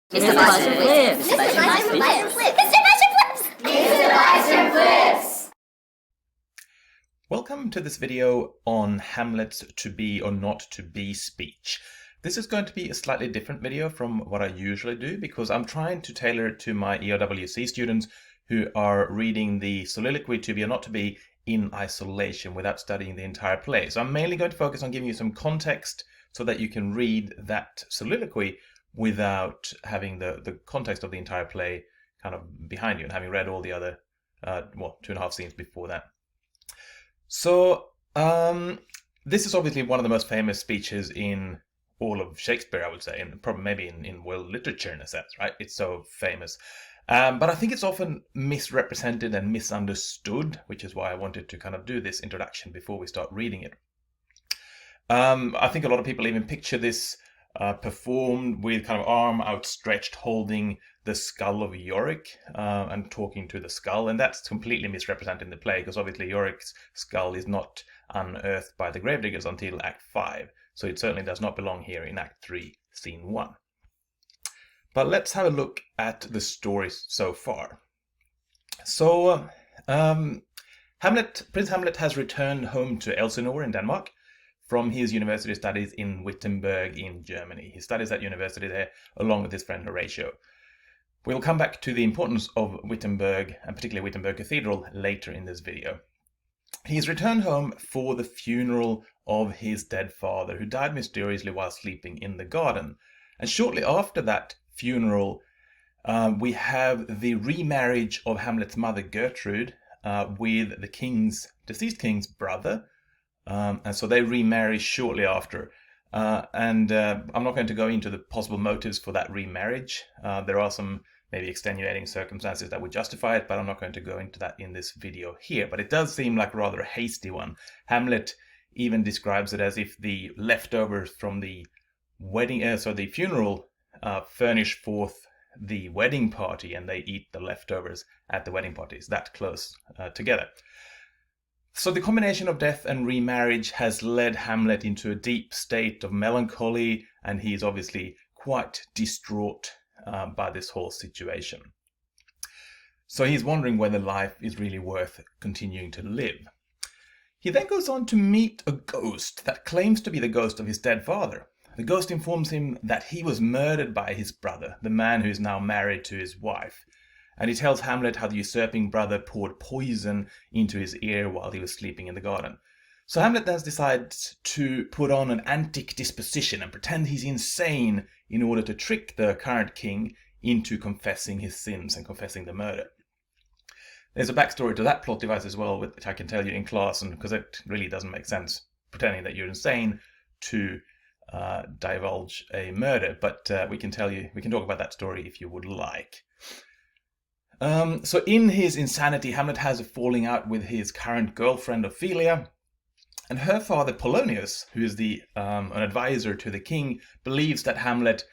Mr. Bison Flips! Mr. Bison Flips! Mr. Bison Flips! Mr. Bison Flips! Welcome to this video on Hamlet's to be or not to be speech. This is going to be a slightly different video from what I usually do because I'm trying to tailor it to my ERWC students who are reading the soliloquy to be or not to be in isolation without studying the entire play. So I'm mainly going to focus on giving you some context so that you can read that soliloquy without having the context of the entire play kind of behind you and having read all the other, 2.5 scenes before that. So this is obviously one of the most famous speeches in all of Shakespeare, I would say, and probably maybe in world literature in a sense, right? It's so famous. But I think it's often misrepresented and misunderstood, which is why I wanted to kind of do this introduction before we start reading it. I think a lot of people even picture this performed with kind of arm outstretched holding the skull of Yorick and talking to the skull, and that's completely misrepresented in the play because obviously Yorick's skull is not unearthed by the gravediggers until Act 5, so it certainly does not belong here in Act 3, Scene 1. But let's have a look at the story so far. So Prince Hamlet has returned home to Elsinore in Denmark from his university studies in Wittenberg in Germany. He studies at university there along with his friend Horatio. We'll come back to the importance of Wittenberg, and particularly Wittenberg Cathedral, later in this video. He's returned home for the funeral of his dead father, who died mysteriously while sleeping in the garden. And shortly after that funeral, we have the remarriage of Hamlet's mother Gertrude with the deceased king's brother. And so they remarry shortly after. I'm not going to go into the possible motives for that remarriage. There are some maybe extenuating circumstances that would justify it, but I'm not going to go into that in this video here. But it does seem like rather a hasty one. Hamlet even describes it as if the leftovers from the the funeral furnish forth the wedding party, and they eat the leftovers at the wedding party. It's that close together. So the combination of death and remarriage has led Hamlet into a deep state of melancholy, and he is obviously quite distraught by this whole situation. So he's wondering whether life is really worth continuing to live. He then goes on to meet a ghost that claims to be the ghost of his dead father. The ghost informs him that he was murdered by his brother, the man who is now married to his wife. And he tells Hamlet how the usurping brother poured poison into his ear while he was sleeping in the garden. So Hamlet then decides to put on an antic disposition and pretend he's insane in order to trick the current king into confessing his sins and confessing the murder. There's a backstory to that plot device as well, which I can tell you in class, and because it really doesn't make sense pretending that you're insane to divulge a murder. But we can talk about that story if you would like. So in his insanity, Hamlet has a falling out with his current girlfriend Ophelia, and her father Polonius, who is an advisor to the king, believes that Hamlet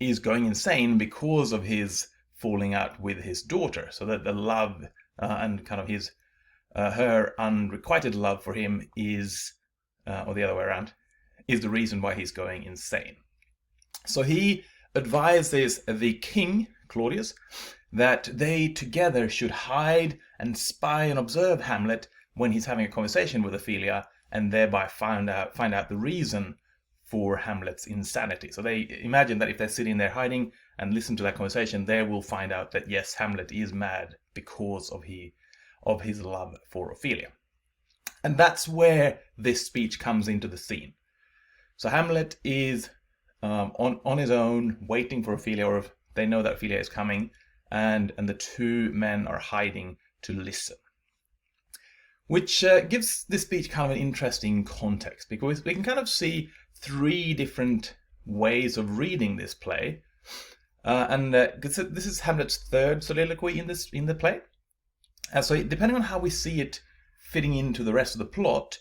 is going insane because of his falling out with his daughter, so that the love and kind of her unrequited love for him is, or the other way around, is the reason why he's going insane. So he advises the king, Claudius, that they together should hide and spy and observe Hamlet when he's having a conversation with Ophelia, and thereby find out the reason for Hamlet's insanity. So they imagine that if they're sitting there hiding and listen to that conversation, they will find out that yes, Hamlet is mad because of his love for Ophelia. And that's where this speech comes into the scene. So Hamlet is on his own, waiting for Ophelia, or if they know that Ophelia is coming, and the two men are hiding to listen. Which gives this speech kind of an interesting context, because we can kind of see three different ways of reading this play. This is Hamlet's third soliloquy in the play. So depending on how we see it fitting into the rest of the plot,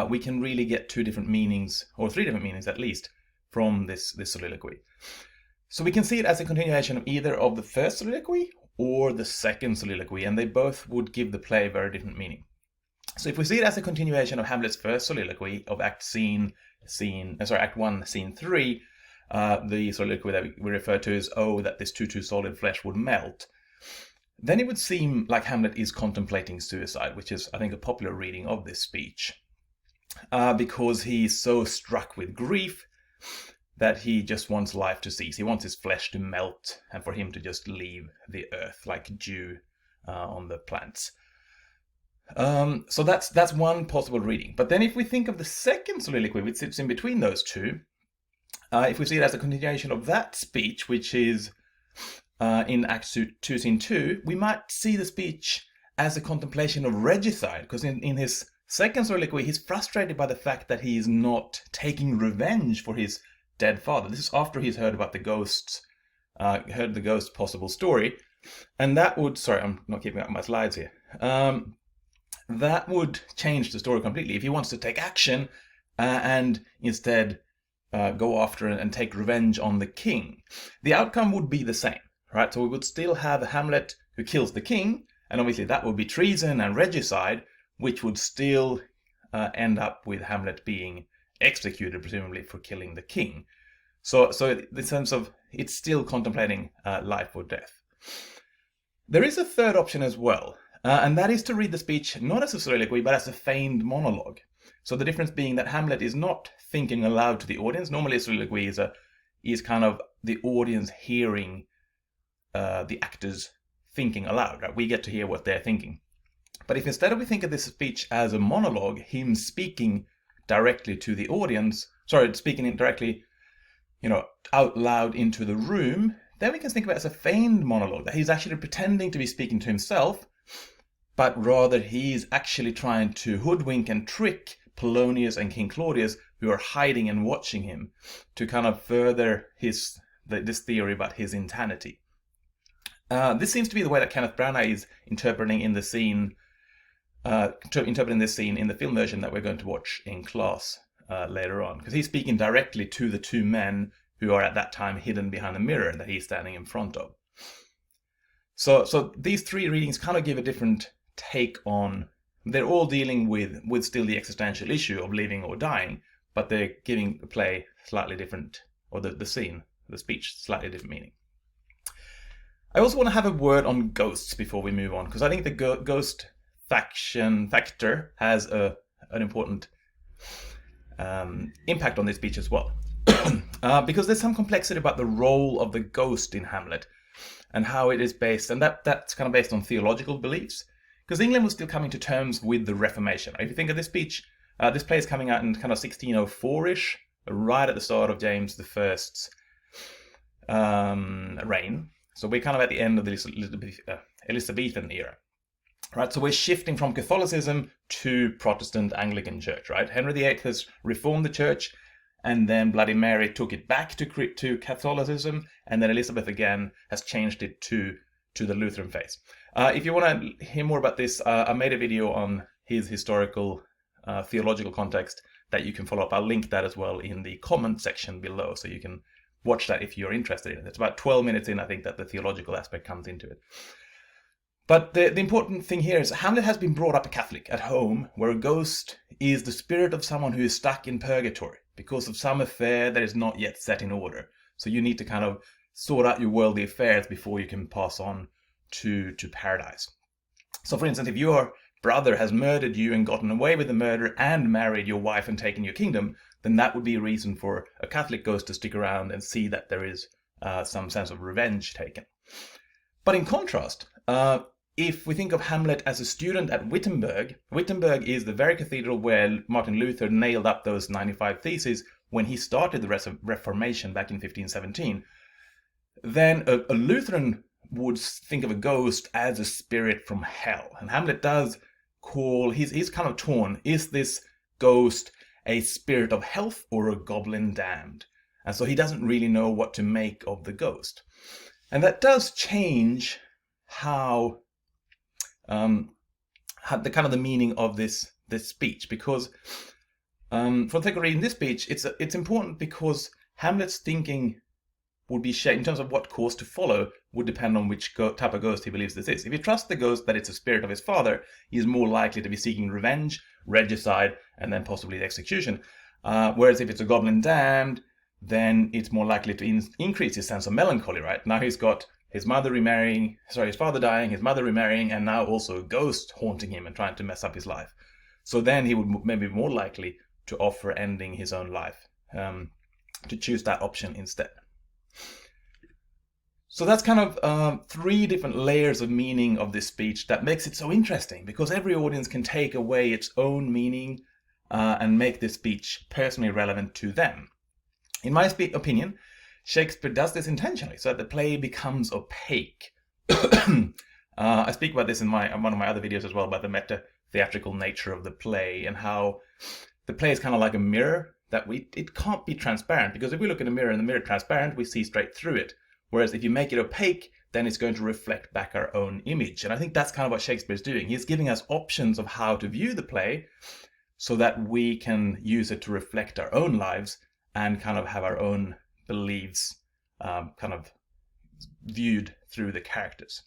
we can really get two different meanings, or three different meanings at least, from this soliloquy. So we can see it as a continuation of either of the first soliloquy or the second soliloquy, and they both would give the play a very different meaning. So if we see it as a continuation of Hamlet's first soliloquy of Act 1, Scene 3, the soliloquy that we refer to as, oh, that this too solid flesh would melt, then it would seem like Hamlet is contemplating suicide, which is, I think, a popular reading of this speech, because he's so struck with grief that he just wants life to cease. He wants his flesh to melt and for him to just leave the earth like dew on the plants. So that's one possible reading. But then if we think of the second soliloquy, which sits in between those two, if we see it as a continuation of that speech, which is in Act 2, Scene 2, we might see the speech as a contemplation of regicide, because in his second soliloquy, he's frustrated by the fact that he is not taking revenge for his dead father. This is after he's heard about the ghost's possible story, and that would, sorry, I'm not keeping up my slides here. That would change the story completely if he wants to take action and instead go after and take revenge on the king. The outcome would be the same, right? So we would still have Hamlet who kills the king, and obviously that would be treason and regicide, which would still end up with Hamlet being executed, presumably for killing the king. So in the sense of it's still contemplating life or death. There is a third option as well, and that is to read the speech not as a soliloquy, but as a feigned monologue. So the difference being that Hamlet is not thinking aloud to the audience. Normally a soliloquy is kind of the audience hearing the actors thinking aloud, right? We get to hear what they're thinking. But if instead we think of this speech as a monologue, him speaking directly to the audience, speaking directly, out loud into the room, then we can think of it as a feigned monologue, that he's actually pretending to be speaking to himself, but rather he's actually trying to hoodwink and trick Polonius and King Claudius, who are hiding and watching him, to kind of further this theory about his insanity. This seems to be the way that Kenneth Branagh is interpreting this scene in the film version that we're going to watch in class later on, because he's speaking directly to the two men who are at that time hidden behind the mirror that he's standing in front of. So these three readings kind of give a different take on. They're all dealing with still the existential issue of living or dying, but they're giving the play slightly different, or the speech slightly different meaning. I also want to have a word on ghosts before we move on, because I think the ghost factor has an important impact on this speech as well. Because there's some complexity about the role of the ghost in Hamlet and how it is based, and that's kind of based on theological beliefs, because England was still coming to terms with the Reformation. If you think of this speech, this play is coming out in kind of 1604-ish, right at the start of James I's reign. So we're kind of at the end of the Elizabethan era. Right, so we're shifting from Catholicism to Protestant Anglican Church, right? Henry VIII has reformed the church, and then Bloody Mary took it back to Catholicism, and then Elizabeth again has changed it to the Lutheran faith. If you want to hear more about this, I made a video on his historical theological context that you can follow up. I'll link that as well in the comment section below, so you can watch that if you're interested in it. It's about 12 minutes in, I think, that the theological aspect comes into it. But the important thing here is Hamlet has been brought up a Catholic at home, where a ghost is the spirit of someone who is stuck in purgatory because of some affair that is not yet set in order. So you need to kind of sort out your worldly affairs before you can pass on to paradise. So for instance, if your brother has murdered you and gotten away with the murder and married your wife and taken your kingdom, then that would be a reason for a Catholic ghost to stick around and see that there is some sense of revenge taken. But in contrast, if we think of Hamlet as a student at Wittenberg, Wittenberg is the very cathedral where Martin Luther nailed up those 95 theses when he started the Reformation back in 1517. Then a Lutheran would think of a ghost as a spirit from hell. And Hamlet does call, he's kind of torn. Is this ghost a spirit of health or a goblin damned? And so he doesn't really know what to make of the ghost. And that does change how the kind of the meaning of this speech, because for the sake of reading this speech, it's important because Hamlet's thinking would be shaped in terms of what course to follow would depend on which type of ghost he believes this is. If you trust the ghost that it's a spirit of his father, he is more likely to be seeking revenge, regicide, and then possibly the execution. Whereas if it's a goblin damned, then it's more likely to increase his sense of melancholy, right? Now he's got his father dying, his mother remarrying, and now also a ghost haunting him and trying to mess up his life. So then he would maybe be more likely to offer ending his own life, to choose that option instead. So that's kind of 3 different layers of meaning of this speech that makes it so interesting, because every audience can take away its own meaning and make this speech personally relevant to them. In my opinion, Shakespeare does this intentionally so that the play becomes opaque. I speak about this in one of my other videos as well, about the meta-theatrical nature of the play and how the play is kind of like a mirror that it can't be transparent, because if we look in a mirror and the mirror is transparent, we see straight through it. Whereas if you make it opaque, then it's going to reflect back our own image. And I think that's kind of what Shakespeare's doing. He's giving us options of how to view the play so that we can use it to reflect our own lives and kind of have our own beliefs kind of viewed through the characters.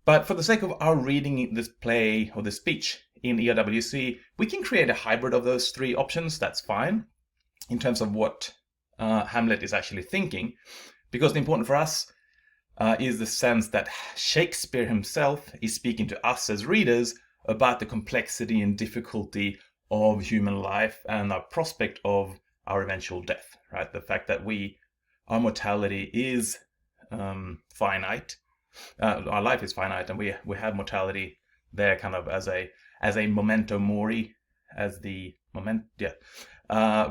But for the sake of our reading this play or this speech in ERWC, we can create a hybrid of those 3 options. That's fine in terms of what Hamlet is actually thinking, because the important for us is the sense that Shakespeare himself is speaking to us as readers about the complexity and difficulty of human life and our prospect of our eventual death, right? The fact that our mortality is finite, our life is finite, and we have mortality there kind of as a memento mori,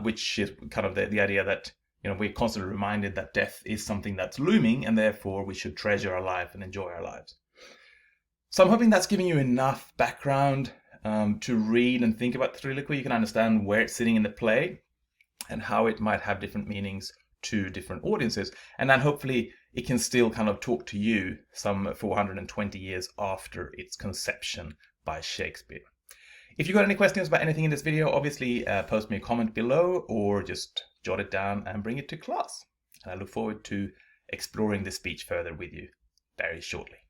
which is kind of the idea that, you know, we're constantly reminded that death is something that's looming, and therefore we should treasure our life and enjoy our lives. So I'm hoping that's giving you enough background to read and think about the soliloquy. You can understand where it's sitting in the play and how it might have different meanings to different audiences. And then hopefully it can still kind of talk to you some 420 years after its conception by Shakespeare. If you've got any questions about anything in this video, obviously post me a comment below or just jot it down and bring it to class. And I look forward to exploring this speech further with you very shortly.